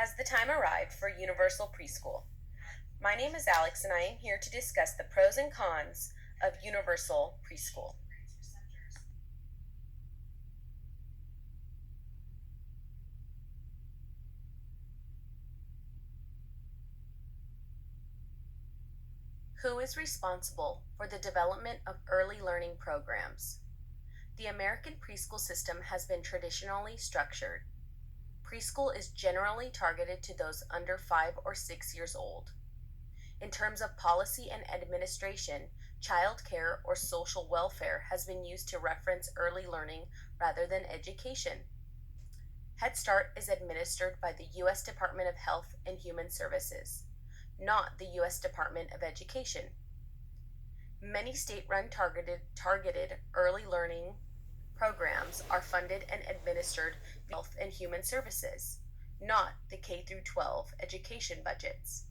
Has the time arrived for universal preschool? My name is Alex and I am here to discuss the pros and cons of universal preschool. Who is responsible for the development of early learning programs? The American preschool system has been traditionally structured. Preschool is generally targeted to those under 5 or 6 years old. In terms of policy and administration, child care or social welfare has been used to reference early learning rather than education. Head Start is administered by the U.S. Department of Health and Human Services, not the U.S. Department of Education. Many state-run targeted early learning programs are funded and administered by Health and Human Services, not the K-12 education budgets.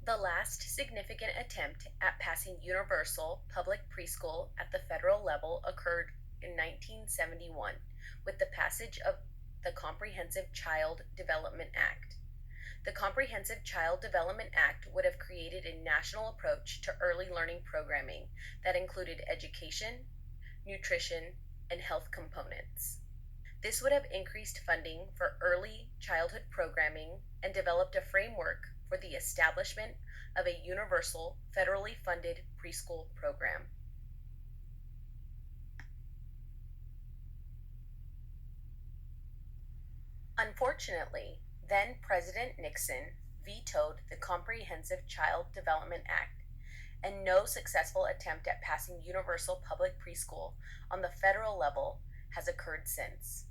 The last significant attempt at passing universal public preschool at the federal level occurred in 1971 with the passage of the Comprehensive Child Development Act. The Comprehensive Child Development Act would have created a national approach to early learning programming that included education, nutrition, and health components. This would have increased funding for early childhood programming and developed a framework for the establishment of a universal, federally funded preschool program. Unfortunately, then President Nixon vetoed the Comprehensive Child Development Act, and no successful attempt at passing universal public preschool on the federal level has occurred since.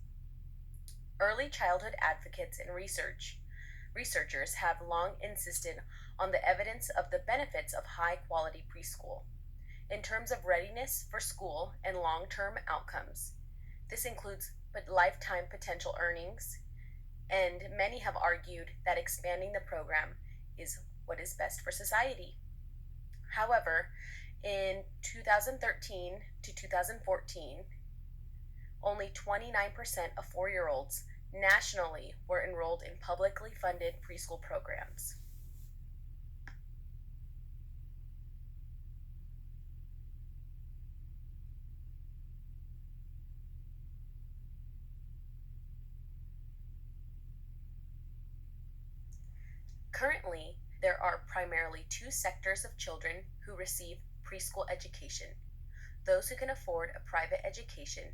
Early childhood advocates and researchers have long insisted on the evidence of the benefits of high-quality preschool in terms of readiness for school and long-term outcomes. This includes lifetime potential earnings, and many have argued that expanding the program is what is best for society. However, in 2013 to 2014, only 29% of 4-year-olds nationally were enrolled in publicly funded preschool programs. Currently, there are primarily two sectors of children who receive preschool education: those who can afford a private education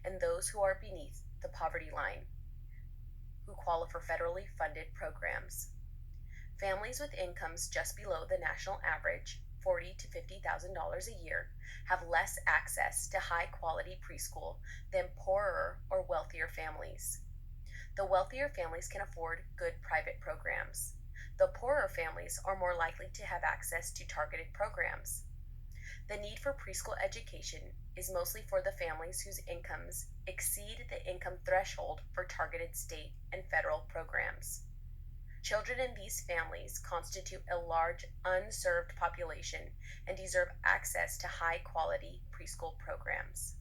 and those who are beneath the poverty line, who qualify for federally funded programs. Families with incomes just below the national average, $40,000 to $50,000 a year, have less access to high-quality preschool than poorer or wealthier families. The wealthier families can afford good private programs. The poorer families are more likely to have access to targeted programs. The need for preschool education is mostly for the families whose incomes exceed the income threshold for targeted state and federal programs. Children in these families constitute a large unserved population and deserve access to high-quality preschool programs.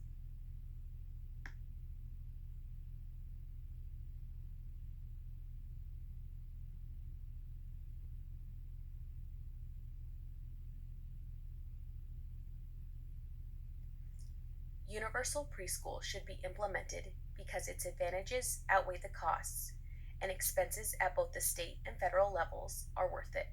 Universal preschool should be implemented because its advantages outweigh the costs, and expenses at both the state and federal levels are worth it.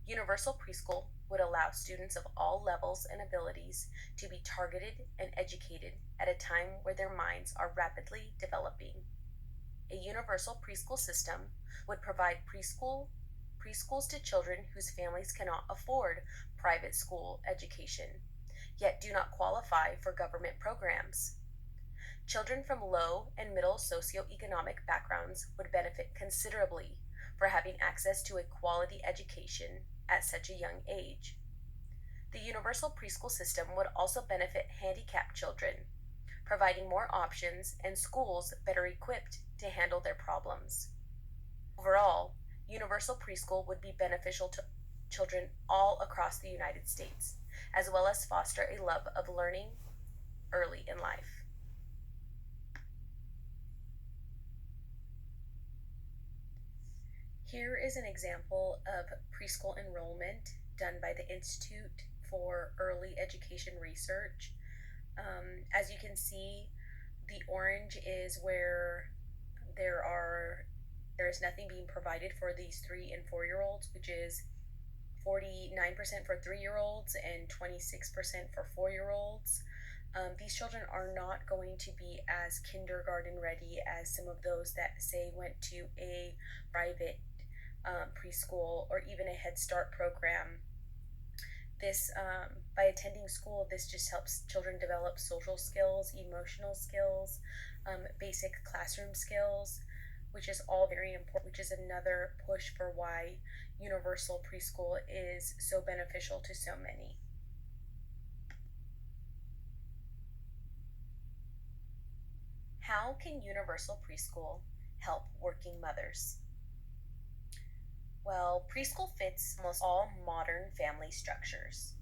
Universal preschool would allow students of all levels and abilities to be targeted and educated at a time where their minds are rapidly developing. A universal preschool system would provide preschools to children whose families cannot afford private school education, yet do not qualify for government programs. Children from low and middle socioeconomic backgrounds would benefit considerably for having access to a quality education at such a young age. The universal preschool system would also benefit handicapped children, providing more options and schools better equipped to handle their problems. Overall, universal preschool would be beneficial to children all across the United States, as well as foster a love of learning early in life. Here is an example of preschool enrollment done by the Institute for Early Education Research. As you can see, the orange is where there is nothing being provided for these 3 and 4-year-olds, which is 49% for 3-year-olds and 26% for 4-year-olds. These children are not going to be as kindergarten ready as some of those that say went to a private preschool or even a Head Start program. This by attending school, this just helps children develop social skills, emotional skills, basic classroom skills, which is all very important, which is another push for why universal preschool is so beneficial to so many. How can universal preschool help working mothers? Well, preschool fits almost all modern family structures.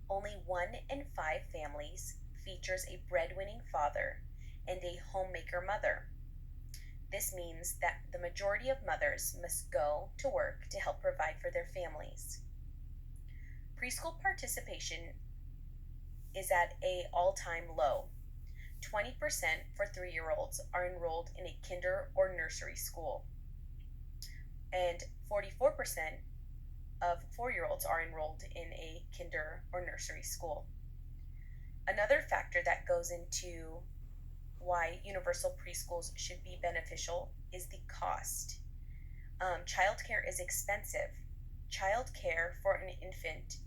Only 1 in 5 families features a breadwinning father and a homemaker mother. This means that the majority of mothers must go to work to help provide for their families. Preschool participation is at an all-time low. 20% for 3-year-olds are enrolled in a kinder or nursery school, and 44% of 4-year-olds are enrolled in a kinder or nursery school. Another factor that goes into why universal preschools should be beneficial is the cost. Childcare is expensive. Childcare for an infant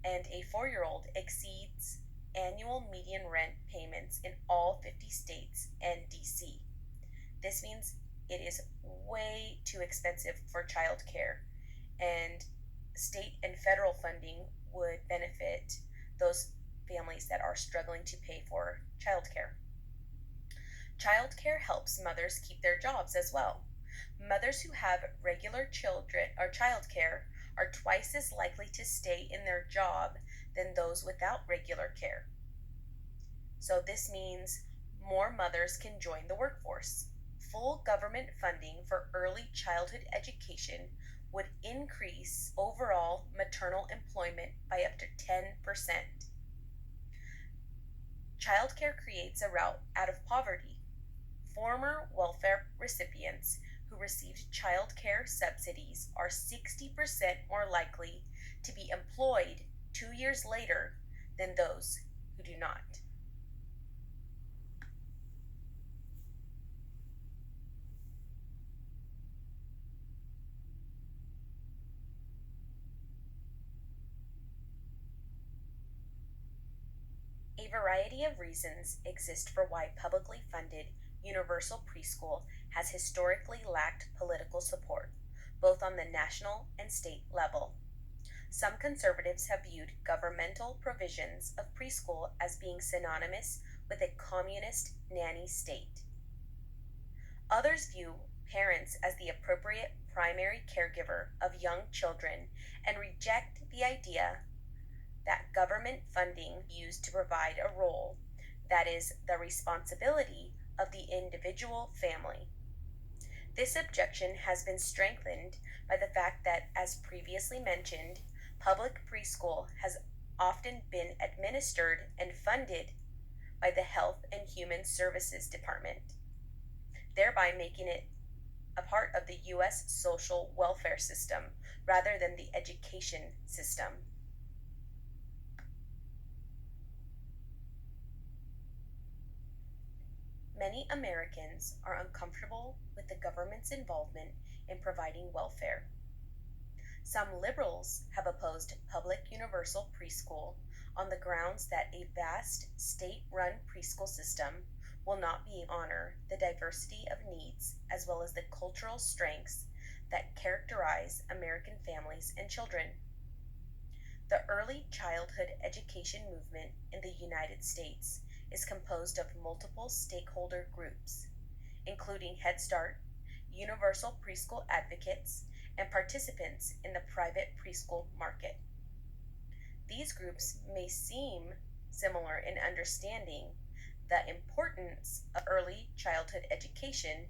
and a 4-year-old exceeds annual median rent payments in all 50 states and DC. This means it is way too expensive for childcare, and state and federal funding would benefit those families that are struggling to pay for childcare. Childcare helps mothers keep their jobs as well. Mothers who have regular children or childcare are twice as likely to stay in their job than those without regular care. So this means more mothers can join the workforce. Full government funding for early childhood education would increase overall maternal employment by up to 10%. Childcare creates a route out of poverty. Former welfare recipients who received child care subsidies are 60% more likely to be employed 2 years later than those who do not. A variety of reasons exist for why publicly funded universal preschool has historically lacked political support, both on the national and state level. Some conservatives have viewed governmental provisions of preschool as being synonymous with a communist nanny state. Others view parents as the appropriate primary caregiver of young children and reject the idea that government funding used to provide a role that is the responsibility of the individual family. This objection has been strengthened by the fact that, as previously mentioned, public preschool has often been administered and funded by the Health and Human Services Department, thereby making it a part of the U.S. social welfare system rather than the education system. Many Americans are uncomfortable with the government's involvement in providing welfare. Some liberals have opposed public universal preschool on the grounds that a vast state-run preschool system will not be honor the diversity of needs as well as the cultural strengths that characterize American families and children. The early childhood education movement in the United States is composed of multiple stakeholder groups, including Head Start, universal preschool advocates, and participants in the private preschool market. These groups may seem similar in understanding the importance of early childhood education,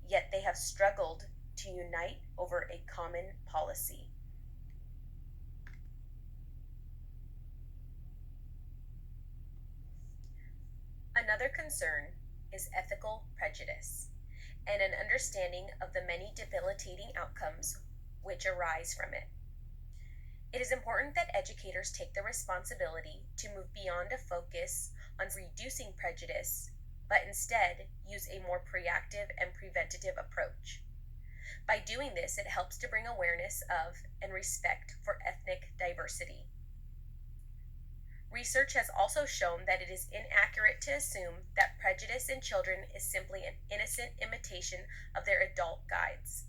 yet they have struggled to unite over a common policy. Another concern is ethical prejudice and an understanding of the many debilitating outcomes which arise from it. It is important that educators take the responsibility to move beyond a focus on reducing prejudice, but instead use a more proactive and preventative approach. By doing this, it helps to bring awareness of and respect for ethnic diversity. Research has also shown that it is inaccurate to assume that prejudice in children is simply an innocent imitation of their adult guides.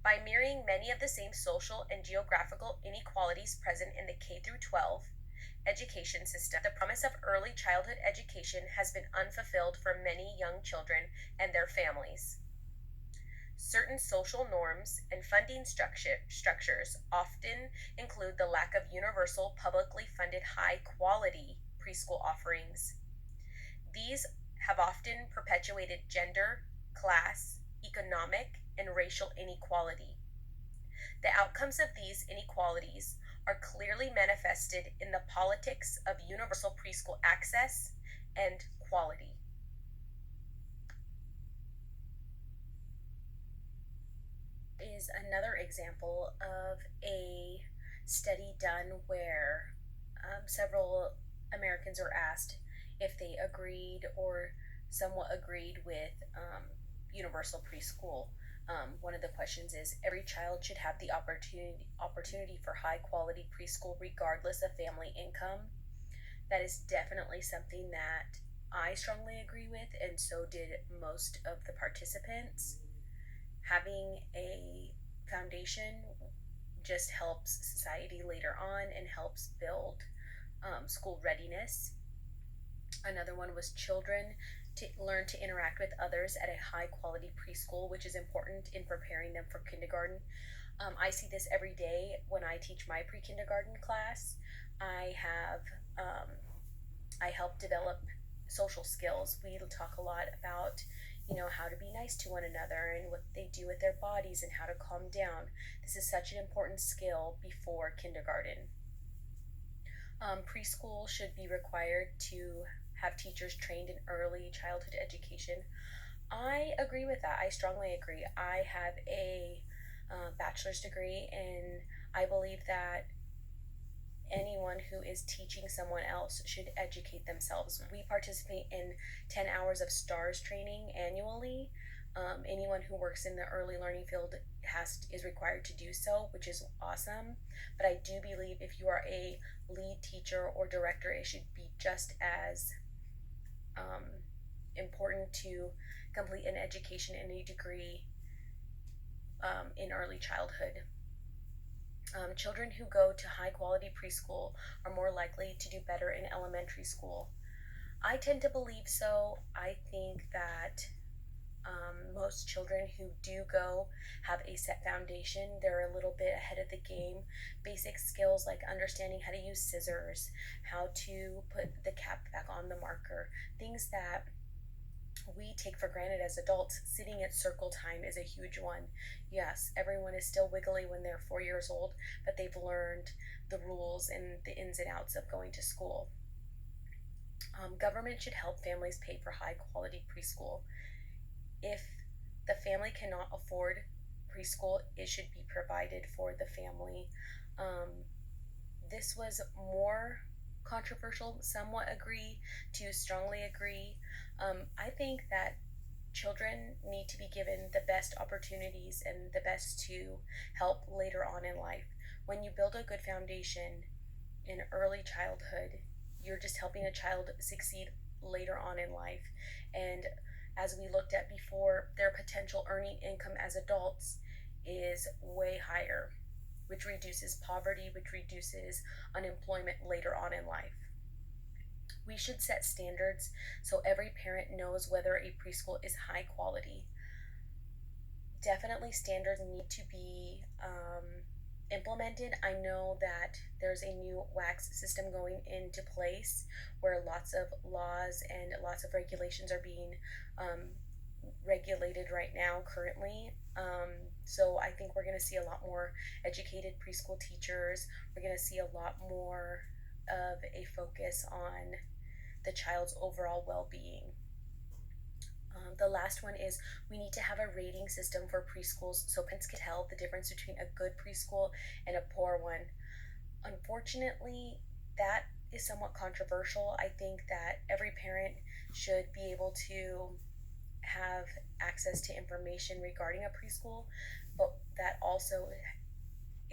By mirroring many of the same social and geographical inequalities present in the K through 12 education system, the promise of early childhood education has been unfulfilled for many young children and their families. Certain social norms and funding structures often include the lack of universal, publicly funded, high-quality preschool offerings. These have often perpetuated gender, class, economic, and racial inequality. The outcomes of these inequalities are clearly manifested in the politics of universal preschool access and quality. Is another example of a study done where several Americans were asked if they agreed or somewhat agreed with universal preschool. One of the questions is every child should have the opportunity for high quality preschool regardless of family income. That is definitely something that I strongly agree with, and so did most of the participants. Having a foundation just helps society later on and helps build school readiness. Another one was children to learn to interact with others at a high quality preschool, which is important in preparing them for kindergarten. I see this every day when I teach my pre-kindergarten class. I help develop social skills. We talk a lot about how to be nice to one another and what they do with their bodies and how to calm down. This is such an important skill before kindergarten. Preschool should be required to have teachers trained in early childhood education. I agree with that. I strongly agree. I have a bachelor's degree, and I believe that anyone who is teaching someone else should educate themselves. We participate in 10 hours of STARS training annually. Anyone who works in the early learning field is required to do so, which is awesome. But I do believe if you are a lead teacher or director, it should be just as important to complete an education and a degree in early childhood. Children who go to high quality preschool are more likely to do better in elementary school. I tend to believe so. I think that most children who do go have a set foundation. They're a little bit ahead of the game. Basic skills like understanding how to use scissors, how to put the cap back on the marker, things that we take for granted as adults. Sitting at circle time is a huge one. Yes, everyone is still wiggly when they're 4 years old, but they've learned the rules and the ins and outs of going to school. Government should help families pay for high quality preschool. If the family cannot afford preschool, it should be provided for the family. This was more controversial. Somewhat agree to strongly agree. I think that children need to be given the best opportunities and the best to help later on in life. When you build a good foundation in early childhood, you're just helping a child succeed later on in life. And as we looked at before, their potential earning income as adults is way higher, which reduces poverty, which reduces unemployment later on in life. We should set standards so every parent knows whether a preschool is high quality. Definitely standards need to be implemented. I know that there's a new wax system going into place where lots of laws and lots of regulations are being regulated right now currently. So I think we're going to see a lot more educated preschool teachers. We're going to see a lot more of a focus on the child's overall well-being. The last one is we need to have a rating system for preschools so parents can tell the difference between a good preschool and a poor one. Unfortunately, that is somewhat controversial. I think that every parent should be able to have access to information regarding a preschool, but that also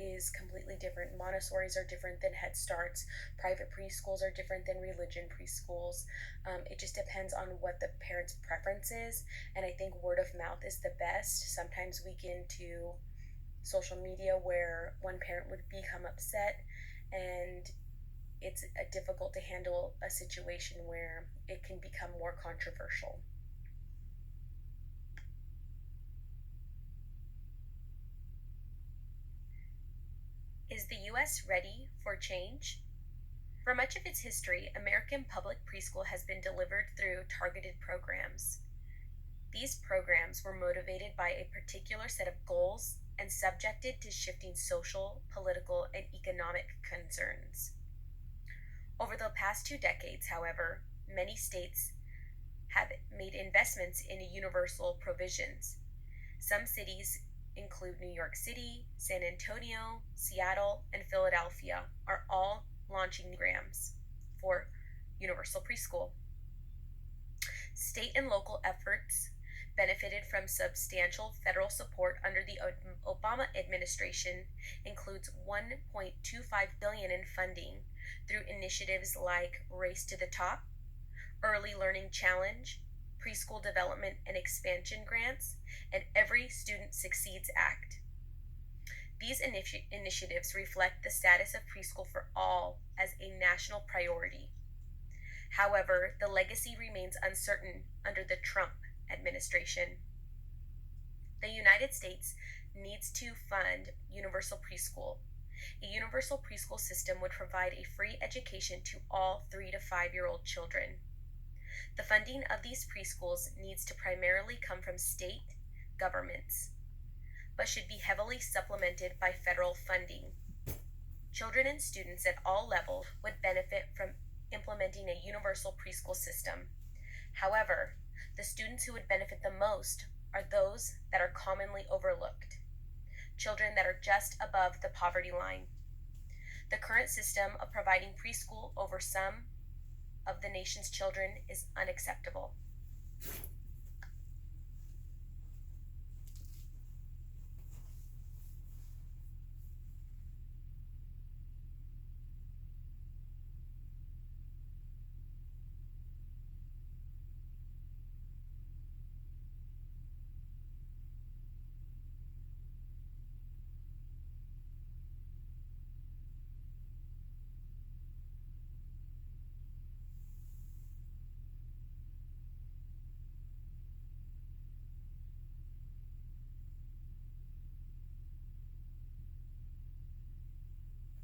is completely different. Montessori's are different than Head Starts. Private preschools are different than religion preschools. It just depends on what the parent's preference is, and I think word of mouth is the best. Sometimes we get into social media where one parent would become upset, and it's difficult to handle a situation where it can become more controversial. Is the U.S. ready for change? For much of its history, American public preschool has been delivered through targeted programs. These programs were motivated by a particular set of goals and subjected to shifting social, political, and economic concerns. Over the past 2 decades, however, many states have made investments in universal provisions. Some cities include New York City, San Antonio, Seattle, and Philadelphia are all launching programs for universal preschool. State and local efforts benefited from substantial federal support under the Obama administration includes $1.25 billion in funding through initiatives like Race to the Top, Early Learning Challenge, Preschool Development and Expansion Grants, and Every Student Succeeds Act. These initiatives reflect the status of preschool for all as a national priority. However, the legacy remains uncertain under the Trump administration. The United States needs to fund universal preschool. A universal preschool system would provide a free education to all 3 to 5-year-old children. The funding of these preschools needs to primarily come from state governments, but should be heavily supplemented by federal funding. Children and students at all levels would benefit from implementing a universal preschool system. However, the students who would benefit the most are those that are commonly overlooked, children that are just above the poverty line. The current system of providing preschool over some of the nation's children is unacceptable.